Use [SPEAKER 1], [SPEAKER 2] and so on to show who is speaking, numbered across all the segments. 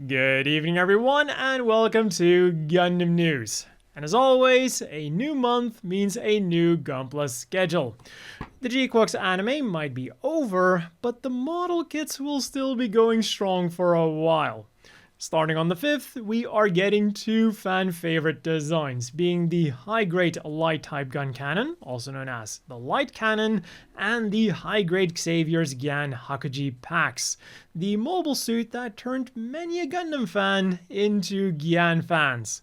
[SPEAKER 1] Good evening everyone and welcome to Gundam News. And as always, a new month means a new Gunpla schedule. The GQuuuuuX anime might be over, but the model kits will still be going strong for a while. Starting on the 5th, we are getting two fan-favorite designs, being the high-grade light-type gun cannon, also known as the Light Cannon, and the high-grade Xavier's Gyan Hakuji packs, the mobile suit that turned many a Gundam fan into Gyan fans.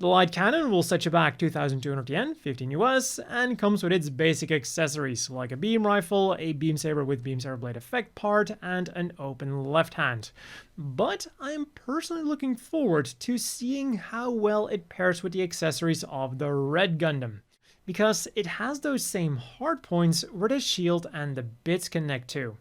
[SPEAKER 1] The Light Cannon will set you back 2,200 yen, 15 US, and comes with its basic accessories like a beam rifle, a beam saber with beam saber blade effect part, and an open left hand. But I'm personally looking forward to seeing how well it pairs with the accessories of the Red Gundam, because it has those same hardpoints where the shield and the bits connect to.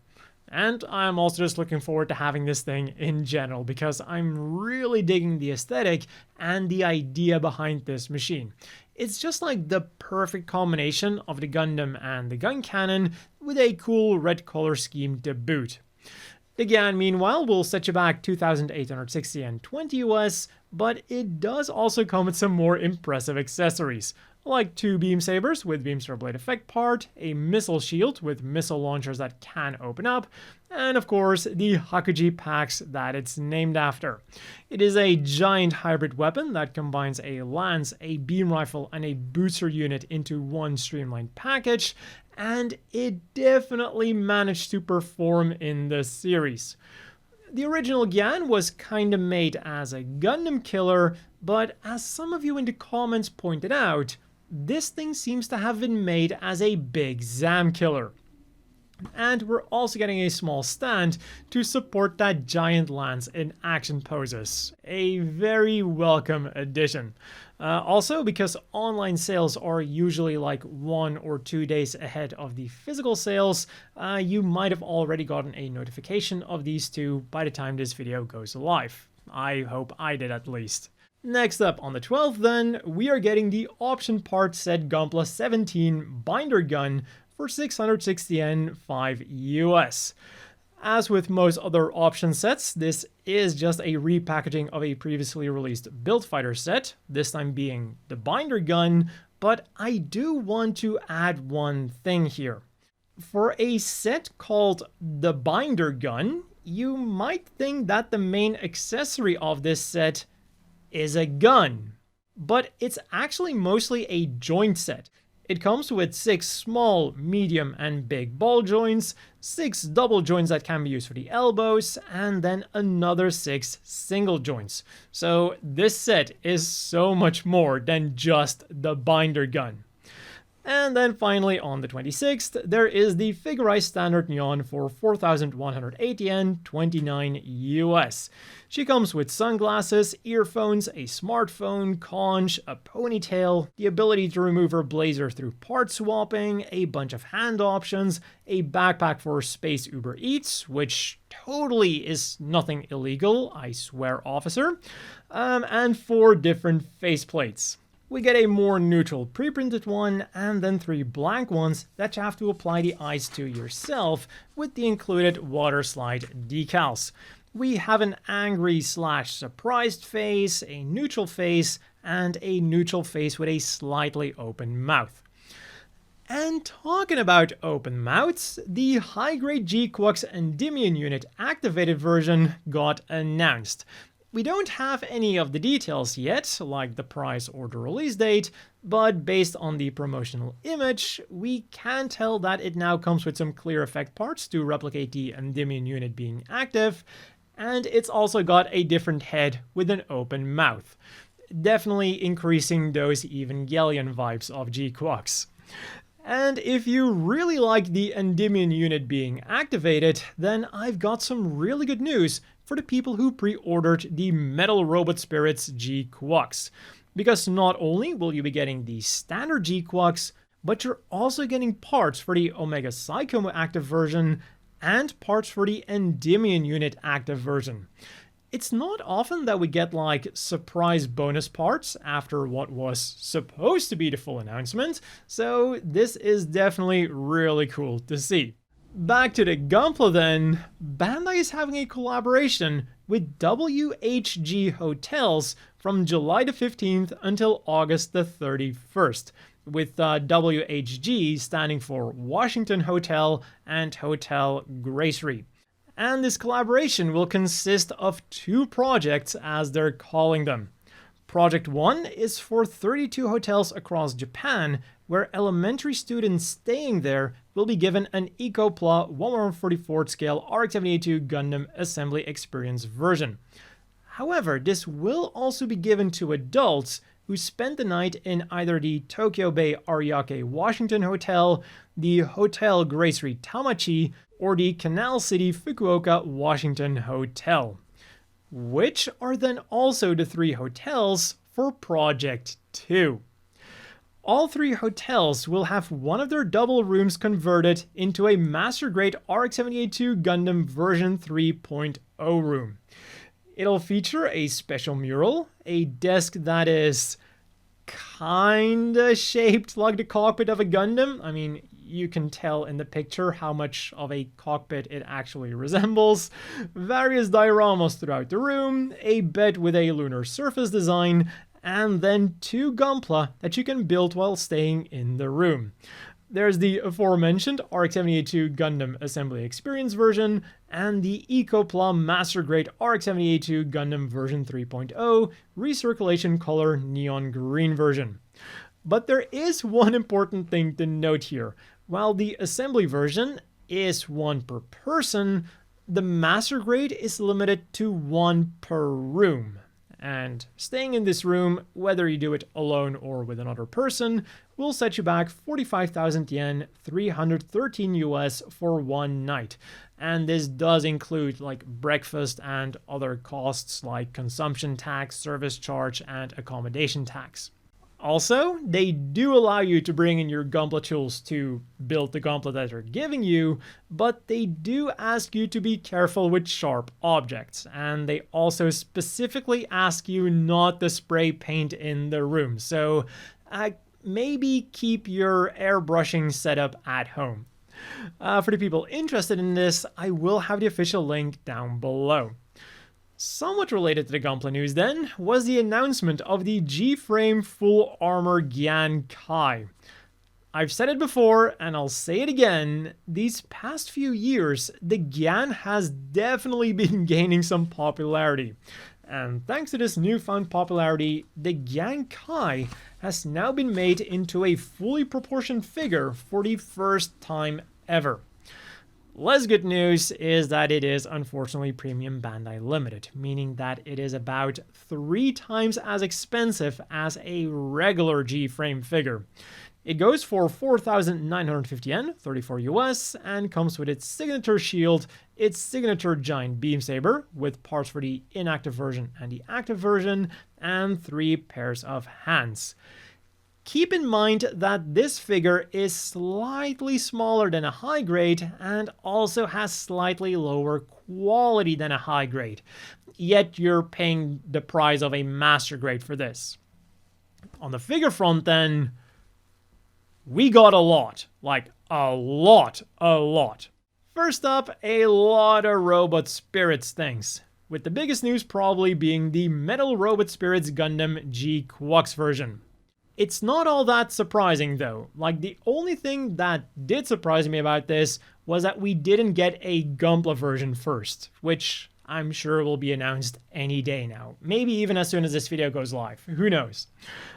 [SPEAKER 1] And I'm also just looking forward to having this thing in general because I'm really digging the aesthetic and the idea behind this machine. It's just like the perfect combination of the Gundam and the gun cannon with a cool red color scheme to boot. The Gyan, meanwhile, will set you back 2,860 and 20 US, but it does also come with some more impressive accessories, like two beam sabers with beam saber blade effect part, a missile shield with missile launchers that can open up, and of course the Hakuji packs that it's named after. It is a giant hybrid weapon that combines a lance, a beam rifle, and a booster unit into one streamlined package, and it definitely managed to perform in the series. The original Gyan was kinda made as a Gundam killer, but as some of you in the comments pointed out, this thing seems to have been made as a big Zam killer. And we're also getting a small stand to support that giant lance in action poses. A very welcome addition. Also, because online sales are usually like 1 or 2 days ahead of the physical sales, you might have already gotten a notification of these two by the time this video goes live. I hope I did at least. Next up, on the 12th then, we are getting the option part set Gunpla 17 binder gun for 660 yen, 5 US. As with most other option sets, this is just a repackaging of a previously released Build Fighter set, this time being the binder gun, but I do want to add one thing here. For a set called the binder gun, you might think that the main accessory of this set is a gun, but it's actually mostly a joint set. It comes with 6 small, medium, and big ball joints, 6 double joints that can be used for the elbows, and then another 6 single joints. So this set is so much more than just the binder gun. And then finally on the 26th, there is the Figurized Standard Nyan for 4,180 yen, 29 US. She comes with sunglasses, earphones, a smartphone, conch, a ponytail, the ability to remove her blazer through part swapping, a bunch of hand options, a backpack for Space Uber Eats, which totally is nothing illegal, I swear officer, and 4 different faceplates. We get a more neutral pre-printed one, and then 3 blank ones that you have to apply the eyes to yourself with the included water slide decals. We have an angry / surprised face, a neutral face, and a neutral face with a slightly open mouth. And talking about open mouths, the high-grade GQuuuuuX Endymion unit activated version got announced. We don't have any of the details yet, like the price or the release date, but based on the promotional image, we can tell that it now comes with some clear effect parts to replicate the Endymion unit being active, and it's also got a different head with an open mouth, definitely increasing those Evangelion vibes of GQuuuuuX. And if you really like the Endymion unit being activated, then I've got some really good news for the people who pre-ordered the Metal Robot Spirits GQuuuuuX. Because not only will you be getting the standard GQuuuuuX, but you're also getting parts for the Omega Psycho active version and parts for the Endymion unit active version. It's not often that we get like surprise bonus parts after what was supposed to be the full announcement, so this is definitely really cool to see. Back to the Gunpla then, Bandai is having a collaboration with WHG Hotels from July the 15th until August the 31st, with WHG standing for Washington Hotel and Hotel Gracery. And this collaboration will consist of 2 projects, as they're calling them. Project 1 is for 32 hotels across Japan, where elementary students staying there will be given an Gunpla 1/144 scale RX-78 Gundam assembly experience version. However, this will also be given to adults who spent the night in either the Tokyo Bay Ariake Washington Hotel, the Hotel Gracery Tamashii, or the Canal City Fukuoka Washington Hotel, which are then also the 3 hotels for Project 2. All 3 hotels will have one of their double rooms converted into a Master Grade RX-78 Gundam version 3.0 room. It'll feature a special mural, a desk that is kinda shaped like the cockpit of a Gundam. I mean, you can tell in the picture how much of a cockpit it actually resembles, various dioramas throughout the room, a bed with a lunar surface design, and then 2 Gunpla that you can build while staying in the room. There's the aforementioned RX-78 Gundam Assembly Experience version, and the Gunpla Master Grade RX-78 Gundam version 3.0 Recirculation Color Neon Green version. But there is one important thing to note here. While the assembly version is 1 per person, the Master Grade is limited to 1 per room. And staying in this room, whether you do it alone or with another person, will set you back 45,000 yen, 313 US for 1 night. And this does include like breakfast and other costs like consumption tax, service charge, and accommodation tax. Also, they do allow you to bring in your Gunpla tools to build the Gunpla that they're giving you, but they do ask you to be careful with sharp objects, and they also specifically ask you not to spray paint in the room, so maybe keep your airbrushing setup at home. For the people interested in this, I will have the official link down below. Somewhat related to the Gunpla news then, was the announcement of the G-Frame Full Armor Gyan Kai. I've said it before, and I'll say it again, these past few years, the Gyan has definitely been gaining some popularity. And thanks to this newfound popularity, the Gyan Kai has now been made into a fully proportioned figure for the first time ever. Less good news is that it is unfortunately Premium Bandai Limited, meaning that it is about 3 times as expensive as a regular G-frame figure. It goes for 4,950 yen, 34 US, and comes with its signature shield, its signature giant beam saber, with parts for the inactive version and the active version, and 3 pairs of hands. Keep in mind that this figure is slightly smaller than a high grade and also has slightly lower quality than a high grade, yet you're paying the price of a master grade for this. On the figure front then, we got a lot, like a lot. First up, a lot of Robot Spirits things, with the biggest news probably being the Metal Robot Spirits Gundam GQuuuuuX version. It's not all that surprising though. Like, the only thing that did surprise me about this was that we didn't get a Gunpla version first, which I'm sure will be announced any day now. Maybe even as soon as this video goes live, who knows.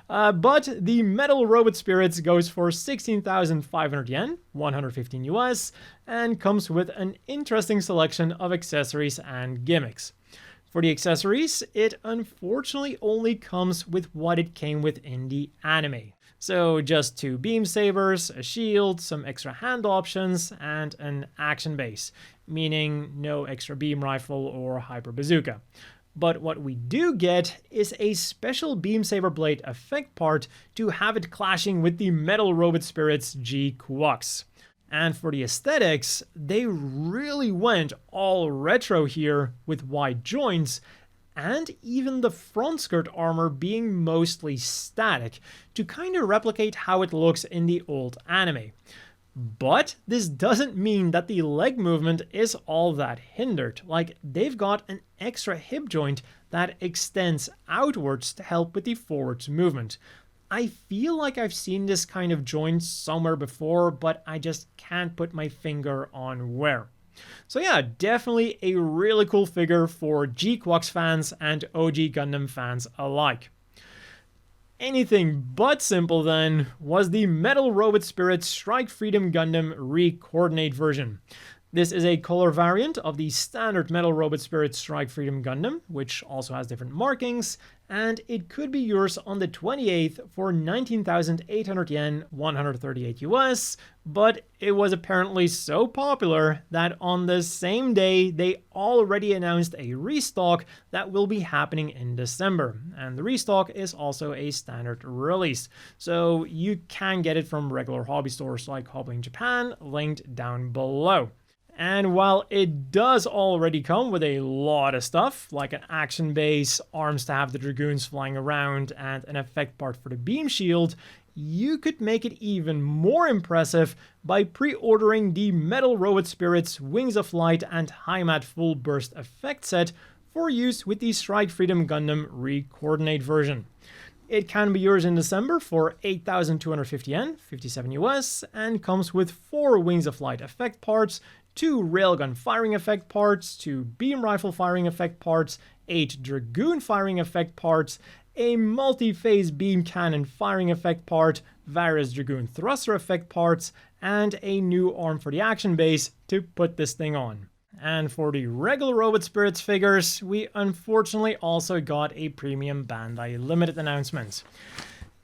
[SPEAKER 1] But the Metal Robot Spirits goes for 16,500 yen, 115 US, and comes with an interesting selection of accessories and gimmicks. For the accessories, it unfortunately only comes with what it came with in the anime. So just 2 beam sabers, a shield, some extra hand options, and an action base, meaning no extra beam rifle or hyper bazooka. But what we do get is a special beam saber blade effect part to have it clashing with the Metal Robot Spirits GQuuuuuX. And for the aesthetics, they really went all retro here with wide joints, and even the front skirt armor being mostly static to kind of replicate how it looks in the old anime. But this doesn't mean that the leg movement is all that hindered. Like, they've got an extra hip joint that extends outwards to help with the forwards movement. I feel like I've seen this kind of joint somewhere before, but I just can't put my finger on where. So yeah, definitely a really cool figure for GQuuuuuX fans and OG Gundam fans alike. Anything but simple then was the Metal Robot Spirit Strike Freedom Gundam Recoordinate version. This is a color variant of the standard Metal Robot Spirit Strike Freedom Gundam, which also has different markings, and it could be yours on the 28th for 19,800 yen, 138 US, but it was apparently so popular that on the same day they already announced a restock that will be happening in December, and the restock is also a standard release, so you can get it from regular hobby stores like Hobby in Japan, linked down below. And while it does already come with a lot of stuff, like an action base, arms to have the Dragoons flying around, and an effect part for the beam shield, you could make it even more impressive by pre-ordering the Metal Robot Spirit's Wings of Light and Heimat Full Burst effect set for use with the Strike Freedom Gundam Recoordinate version. It can be yours in December for 8,250 yen, 57 US, and comes with 4 Wings of Light effect parts, 2 railgun firing effect parts, 2 beam rifle firing effect parts, 8 dragoon firing effect parts, a multi-phase beam cannon firing effect part, various dragoon thruster effect parts, and a new arm for the action base to put this thing on. And for the regular Robot Spirits figures, we unfortunately also got a premium Bandai Limited announcement.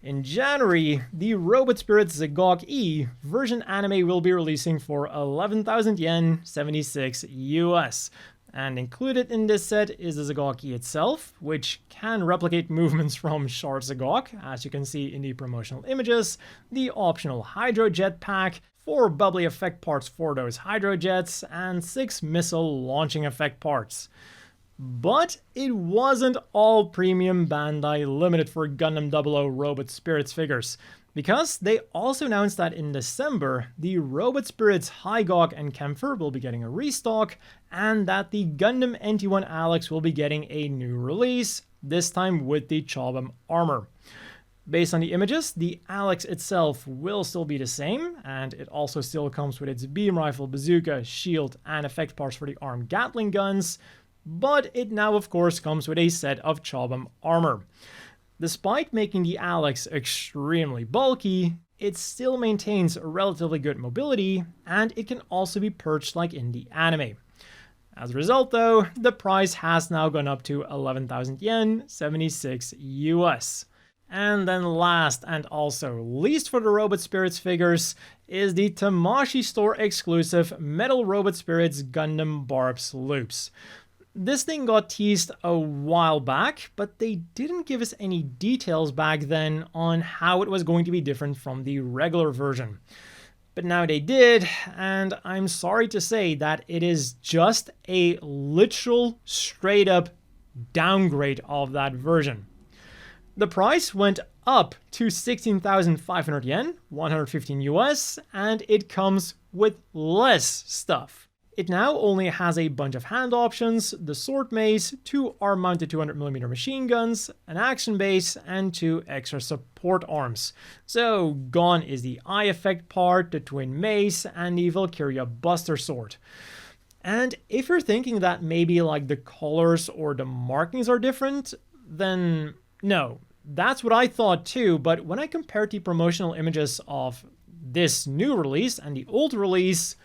[SPEAKER 1] In January, the Robot Spirits Hygogg E version anime will be releasing for 11,000 yen, 76 US. And included in this set is the Hygogg E itself, which can replicate movements from Char's Hygogg, as you can see in the promotional images, the optional Hydrojet pack, 4 bubbly effect parts for those Hydrojets, and 6 missile launching effect parts. But it wasn't all premium Bandai Limited for Gundam 00 Robot Spirits figures, because they also announced that in December, the Robot Spirits Hygogg and Kaempfer will be getting a restock, and that the Gundam NT1 Alex will be getting a new release, this time with the Chobham armor. Based on the images, the Alex itself will still be the same, and it also still comes with its beam rifle, bazooka, shield, and effect parts for the armed Gatling guns, but it now of course comes with a set of Chobham armor. Despite making the Alex extremely bulky, it still maintains a relatively good mobility, and it can also be perched like in the anime. As a result though, the price has now gone up to 11,000 yen, 76 US. And then last and also least for the Robot Spirits figures is the Tamashii store exclusive Metal Robot Spirits Gundam Barb's Loops. This thing got teased a while back, but they didn't give us any details back then on how it was going to be different from the regular version. But now they did, and I'm sorry to say that it is just a literal straight up downgrade of that version. The price went up to 16,500 yen, 115 US, and it comes with less stuff. It now only has a bunch of hand options, the sword mace, 2 arm-mounted 200mm machine guns, an action base, and 2 extra support arms. So gone is the eye effect part, the twin mace, and the Valkyria Buster Sword. And if you're thinking that maybe like the colors or the markings are different, then no. That's what I thought too, but when I compared the promotional images of this new release and the old release,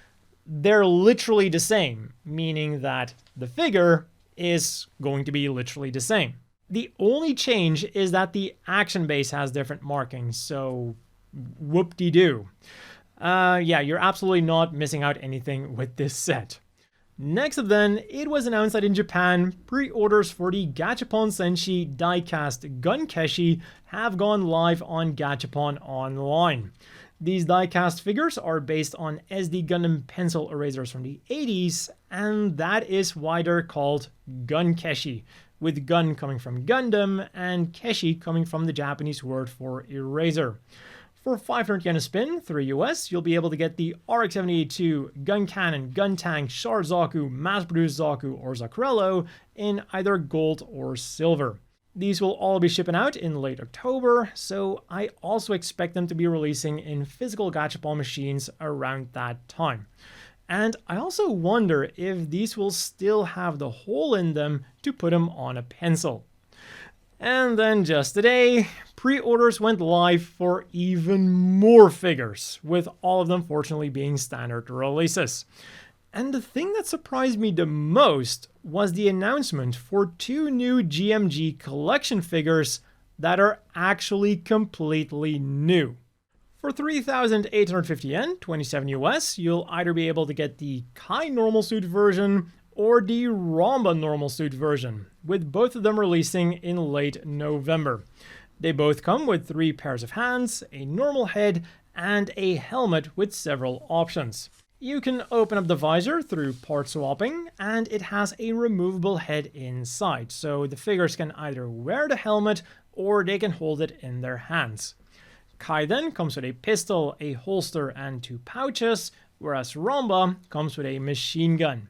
[SPEAKER 1] they're literally the same, meaning that the figure is going to be literally the same. The only change is that the action base has different markings, so whoop-de-doo. Yeah, you're absolutely not missing out anything with this set. Next up then, it was announced that in Japan, pre-orders for the Gashapon Senshi Diecast Gunkeshi have gone live on Gashapon Online. These die-cast figures are based on SD Gundam pencil erasers from the 80s, and that is why they're called Gunkeshi, with gun coming from Gundam and keshi coming from the Japanese word for eraser. For 500 yen a spin, 3 US, you'll be able to get the RX-78-2 Gun Cannon, Gun Tank, Char Zaku, Mass-Produced Zaku, or Zacrello in either gold or silver. These will all be shipping out in late October, so I also expect them to be releasing in physical Gashapon machines around that time. And I also wonder if these will still have the hole in them to put them on a pencil. And then just today, pre-orders went live for even more figures, with all of them fortunately being standard releases. And the thing that surprised me the most was the announcement for 2 new GMG collection figures that are actually completely new. For 3,850 yen, 27 US, you'll either be able to get the Kai normal suit version or the Ramba normal suit version, with both of them releasing in late November. They both come with 3 pairs of hands, a normal head, and a helmet with several options. You can open up the visor through part swapping, and it has a removable head inside, so the figures can either wear the helmet or they can hold it in their hands. Kai then comes with a pistol, a holster, and 2 pouches, whereas Ramba comes with a machine gun.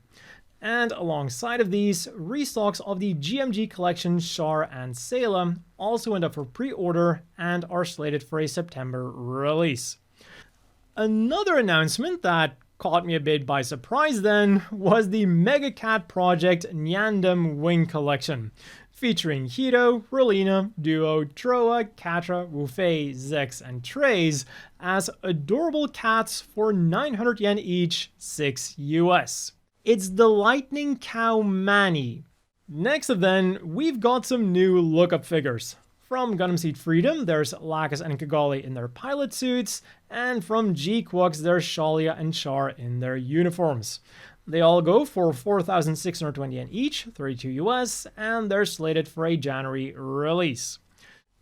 [SPEAKER 1] And alongside of these, restocks of the GMG collection Char and Zeta also went up for pre-order and are slated for a September release. Another announcement that caught me a bit by surprise then was the Mega Cat Project Nyandam Wing Collection, featuring Hiro, Relina, Duo, Troa, Katra, Wufei, Zex, and Trays as adorable cats for 900 yen each, 6 US. It's the Lightning Cow Manny. Next up then, we've got some new Lookup figures. From Gundam Seed Freedom, there's Lacus and Cagalli in their pilot suits, and from GQuuuuuX, there's Challia and Char in their uniforms. They all go for 4,620 yen each, 32 US, and they're slated for a January release.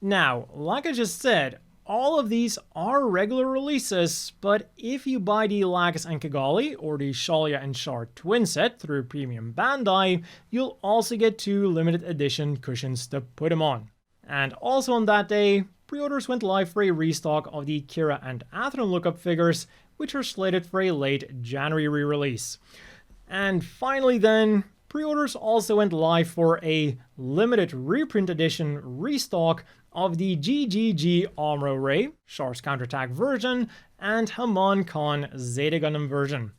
[SPEAKER 1] Now, like I just said, all of these are regular releases, but if you buy the Lacus and Cagalli or the Challia and Char twin set through Premium Bandai, you'll also get 2 limited edition cushions to put them on. And also on that day, pre-orders went live for a restock of the Kira and Atheron Lookup figures, which are slated for a late January re-release. And finally then, pre-orders also went live for a limited reprint edition restock of the GGG Amuro Ray, Char's Counterattack version, and Haman Khan Zeta Gundam version.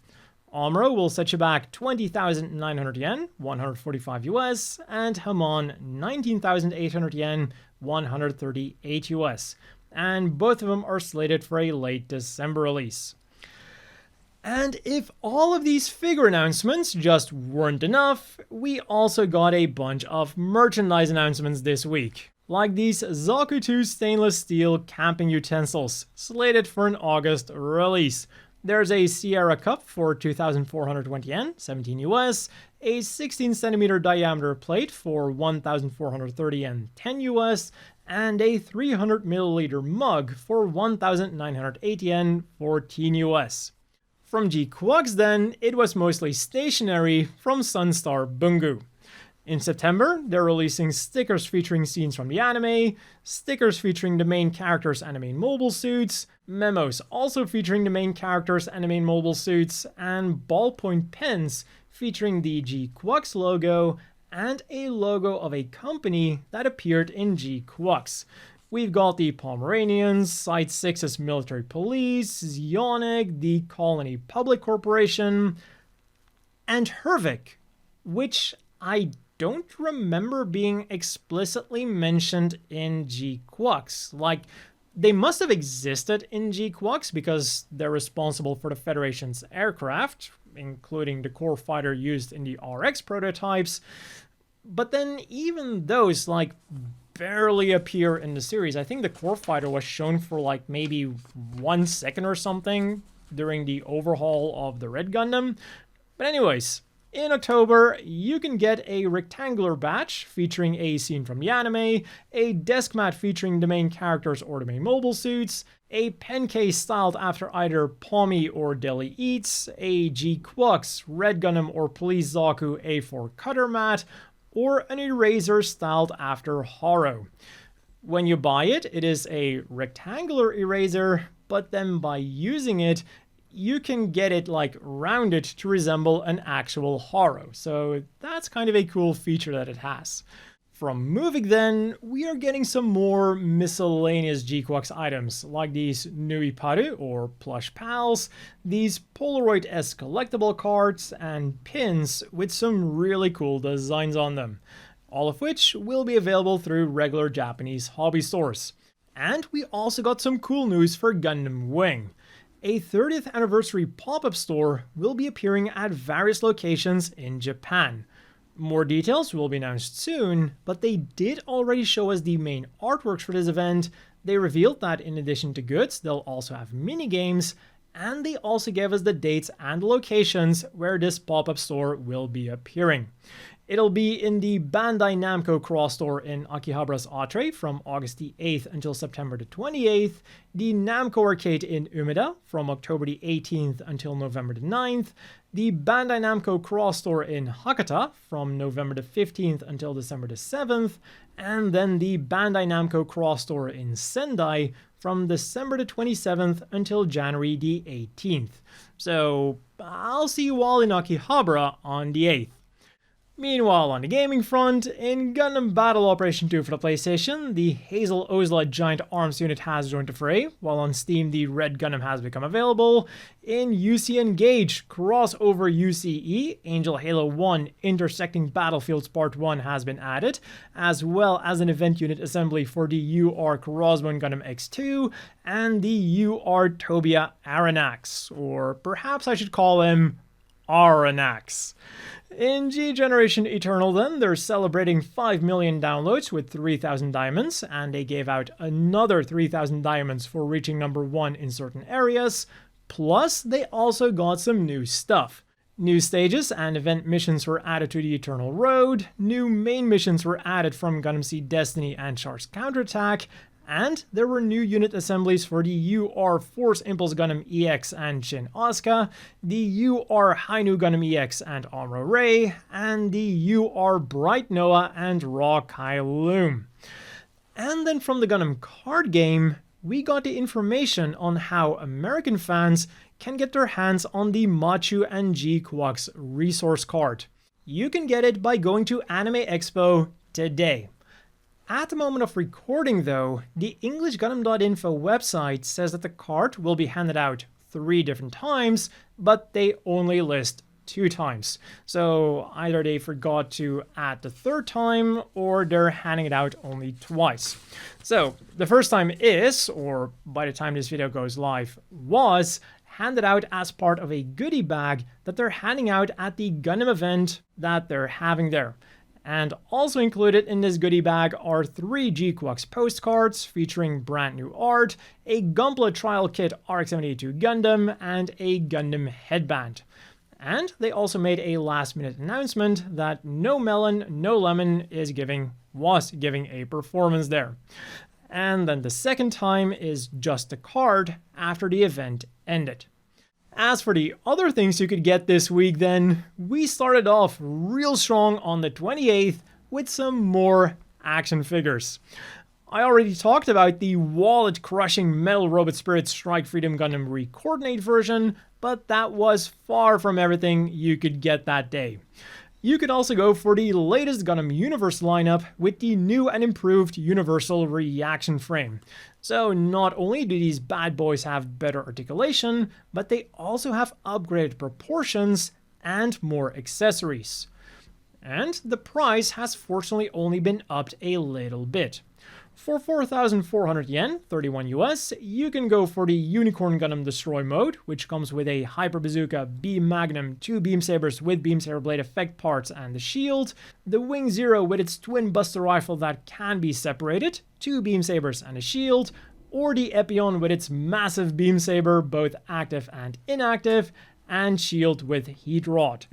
[SPEAKER 1] Amuro will set you back 20,900 yen, 145 US, and Haman 19,800 yen, 138 US. And both of them are slated for a late December release. And if all of these figure announcements just weren't enough, we also got a bunch of merchandise announcements this week, like these Zaku 2 stainless steel camping utensils, slated for an August release. There's a Sierra cup for 2,420 yen, 17 US, a 16 centimeter diameter plate for 1,430 yen, 10 US, and a 300 milliliter mug for 1,908 yen, 14 US. From GQuuuuuX then, it was mostly stationery from Sunstar Bungu. In September, they're releasing stickers featuring scenes from the anime, stickers featuring the main characters and the main mobile suits, memos also featuring the main characters and the main mobile suits, and ballpoint pens featuring the GQuuuuuX logo and a logo of a company that appeared in GQuuuuuX. We've got the Pomeranians, Site 6's military police, Zionig, the Colony Public Corporation, and Hervik, which I don't remember being explicitly mentioned in GQuuuuuX. Like, they must have existed in GQuuuuuX because they're responsible for the Federation's aircraft, including the core fighter used in the RX prototypes. But then even those, like, barely appear in the series. I think the core fighter was shown for like maybe 1 second or something during the overhaul of the Red Gundam. But anyways, in October, you can get a rectangular batch featuring a scene from the anime, a desk mat featuring the main characters or the main mobile suits, a pen case styled after either Pommy or Deli Eats, a GQuuuuuX Red Gundam or Police Zaku A4 cutter mat, or an eraser styled after Haro. When you buy it, it is a rectangular eraser, but then by using it, you can get it like rounded to resemble an actual Haro. So that's kind of a cool feature that it has. From moving then, we are getting some more miscellaneous GQuuuuuX items, like these Nui Paru, or plush pals, these Polaroid-esque collectible cards, and pins with some really cool designs on them, all of which will be available through regular Japanese hobby stores. And we also got some cool news for Gundam Wing. A 30th anniversary pop-up store will be appearing at various locations in Japan. More details will be announced soon, but they did already show us the main artworks for this event. They revealed that in addition to goods, they'll also have mini-games, and they also gave us the dates and the locations where this pop-up store will be appearing. It'll be in the Bandai Namco Cross Store in Akihabara's Atre from August the 8th until September the 28th, the Namco Arcade in Umeda from October the 18th until November the 9th, the Bandai Namco Cross Store in Hakata from November the 15th until December the 7th, and then the Bandai Namco Cross Store in Sendai from December the 27th until January the 18th. So I'll see you all in Akihabara on the 8th. Meanwhile, on the gaming front, in Gundam Battle Operation 2 for the PlayStation, the Hazel Ozla Giant Arms unit has joined the fray, while on Steam the Red Gundam has become available. In UC Engage, Crossover UCE, Angel Halo 1 Intersecting Battlefields Part 1 has been added, as well as an event unit assembly for the UR Crossbone Gundam X2 and the UR Tobia Aranax, or perhaps I should call him Aranax. In G Generation Eternal then, they're celebrating 5 million downloads with 3,000 diamonds, and they gave out another 3,000 diamonds for reaching number 1 in certain areas, plus they also got some new stuff. New stages and event missions were added to the Eternal Road, new main missions were added from Gundam Seed Destiny and Char's Counterattack, and there were new unit assemblies for the UR Force Impulse Gundam EX and Shin Asuka, the UR Hainu Gundam EX and Amuro Ray, and the UR Bright Noah and Raw Kai Loom. And then from the Gundam card game, we got the information on how American fans can get their hands on the Machu and GQuuuuuX resource card. You can get it by going to Anime Expo today. At the moment of recording though, the English Gundam.info website says that the card will be handed out 3 different times, but they only list 2 times. So either they forgot to add the 3rd time, or they're handing it out only twice. So the first time is, or by the time this video goes live, was handed out as part of a goodie bag that they're handing out at the Gundam event that they're having there. And also included in this goodie bag are 3 GQuuuuuX postcards featuring brand new art, a Gunpla Trial Kit RX-78 Gundam, and a Gundam headband. And they also made a last-minute announcement that No Melon, No Lemon was giving a performance there. And then the second time is just a card after the event ended. As for the other things you could get this week then, we started off real strong on the 28th with some more action figures. I already talked about the wallet-crushing Metal Robot Spirit Strike Freedom Gundam Recoordinate version, but that was far from everything you could get that day. You could also go for the latest Gundam Universe lineup with the new and improved Universal Reaction Frame. So not only do these bad boys have better articulation, but they also have upgraded proportions and more accessories. And the price has fortunately only been upped a little bit. For 4,400 yen, 31 US, you can go for the Unicorn Gundam Destroy mode, which comes with a Hyper Bazooka, Beam Magnum, 2 Beam Sabers with Beam Saber Blade effect parts and the shield, the Wing Zero with its twin Buster Rifle that can be separated, 2 Beam Sabers and a shield, or the Epion with its massive Beam Saber, both active and inactive, and shield with Heat Rod.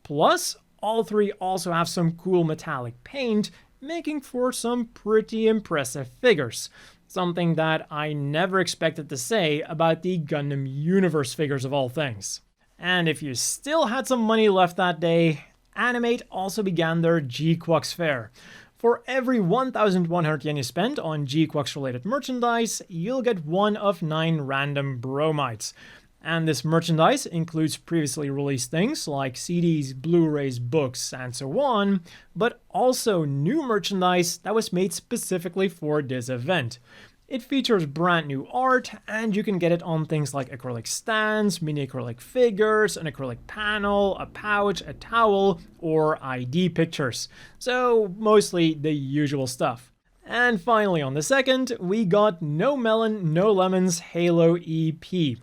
[SPEAKER 1] Plus, all 3 also have some cool metallic paint, making for some pretty impressive figures. Something that I never expected to say about the Gundam Universe figures of all things. And if you still had some money left that day, Animate also began their GQuuuuuX fair. For every 1,100 yen you spend on GQuuuuuX related merchandise, you'll get one of 9 random bromides. And this merchandise includes previously released things like CDs, Blu-rays, books, and so on, but also new merchandise that was made specifically for this event. It features brand new art, and you can get it on things like acrylic stands, mini acrylic figures, an acrylic panel, a pouch, a towel, or ID pictures. So mostly the usual stuff. And finally on the 2nd, we got No Melon, No Lemons Halo EP.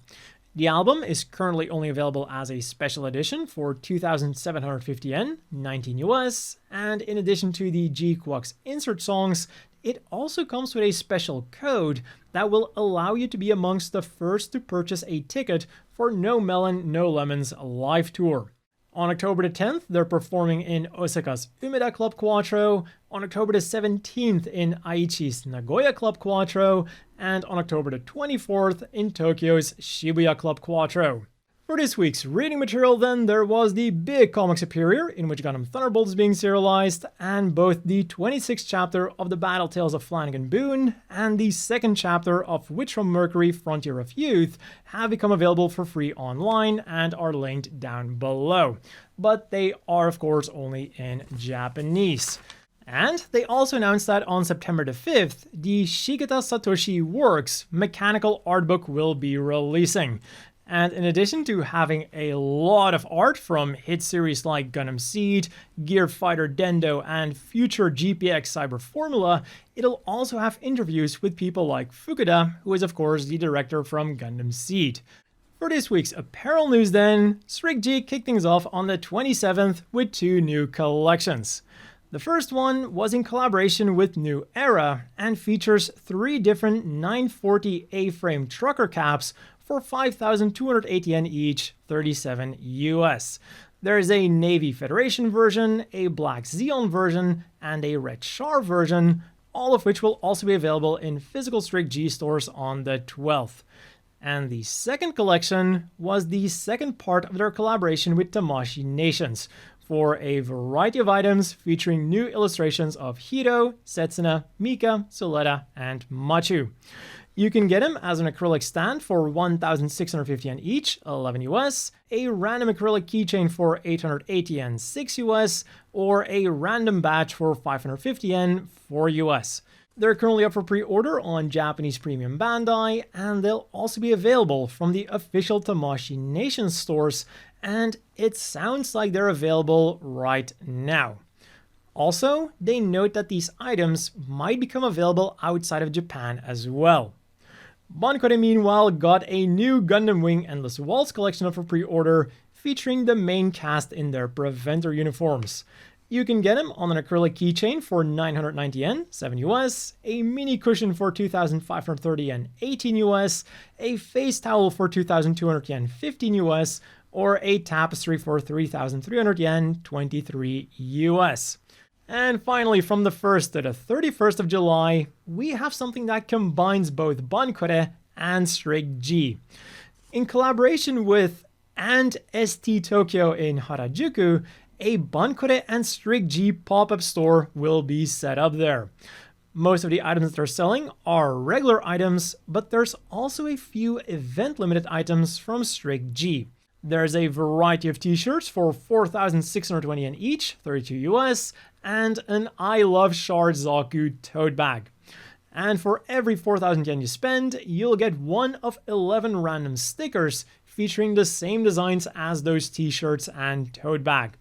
[SPEAKER 1] The album is currently only available as a special edition for 2,750 yen, 19 US, and in addition to the GQuuuuuX insert songs, it also comes with a special code that will allow you to be amongst the first to purchase a ticket for No Melon, No Lemons live tour. On October the 10th, they're performing in Osaka's Umeda Club Quattro, on October the 17th in Aichi's Nagoya Club Quattro, and on October the 24th in Tokyo's Shibuya Club Quattro. For this week's reading material then, there was the big comic superior, in which Gundam Thunderbolt is being serialized, and both the 26th chapter of the Battle Tales of Flanagan Boone and the 2nd chapter of Witch from Mercury Frontier of Youth have become available for free online and are linked down below. But they are of course only in Japanese. And they also announced that on September the 5th, the Shigeta Satoshi Works mechanical art book will be releasing. And in addition to having a lot of art from hit series like Gundam Seed, Gear Fighter Dendo, and future GPX Cyber Formula, it'll also have interviews with people like Fukuda, who is of course the director from Gundam Seed. For this week's apparel news then, SRIG kicked things off on the 27th with 2 new collections. The first one was in collaboration with New Era and features 3 different 940 A-frame trucker caps for 5,280 yen each, 37 US. There is a Navy Federation version, a Black Xeon version, and a Red Char version, all of which will also be available in physical SRIG stores on the 12th. And the second collection was the second part of their collaboration with Tamashii Nations, for a variety of items featuring new illustrations of Hiro, Setsuna, Mika, Soleta, and Machu. You can get them as an acrylic stand for 1,650 yen each, 11 US, a random acrylic keychain for 880 yen, 6 US, or a random badge for 550 yen, 4 US. They're currently up for pre-order on Japanese Premium Bandai, and they'll also be available from the official Tamashii Nation stores, and it sounds like they're available right now. Also, they note that these items might become available outside of Japan as well. Bankore meanwhile got a new Gundam Wing Endless Waltz collection up for pre-order, featuring the main cast in their Preventer uniforms. You can get them on an acrylic keychain for 990 yen, 7 US, a mini cushion for 2,530 yen, 18 US, a face towel for 2,200 yen, 15 US, or a tapestry for 3,300 yen, 23 US. And finally, from the 1st to the 31st of July, we have something that combines both Bankore and SRIG. In collaboration with and ST Tokyo in Harajuku, a Bankore and SRIG pop-up store will be set up there. Most of the items that they're selling are regular items, but there's also a few event-limited items from SRIG. There's a variety of t-shirts for 4,620 yen each, 32 US, and an I Love Char Zaku tote bag. And for every 4,000 yen you spend, you'll get one of 11 random stickers featuring the same designs as those t-shirts and tote bag.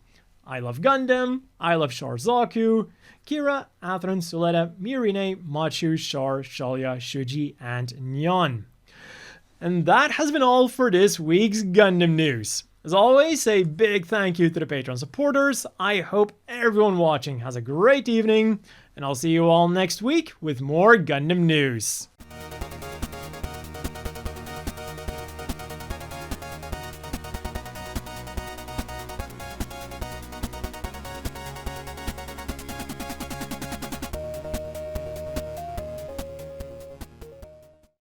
[SPEAKER 1] I Love Gundam, I Love Char Zaku, Kira, Atherin, Suleta, Mirine, Machu, Char, Challia, Shuji, and Nyan. And that has been all for this week's Gundam news. As always, a big thank you to the Patreon supporters. I hope everyone watching has a great evening, and I'll see you all next week with more Gundam news.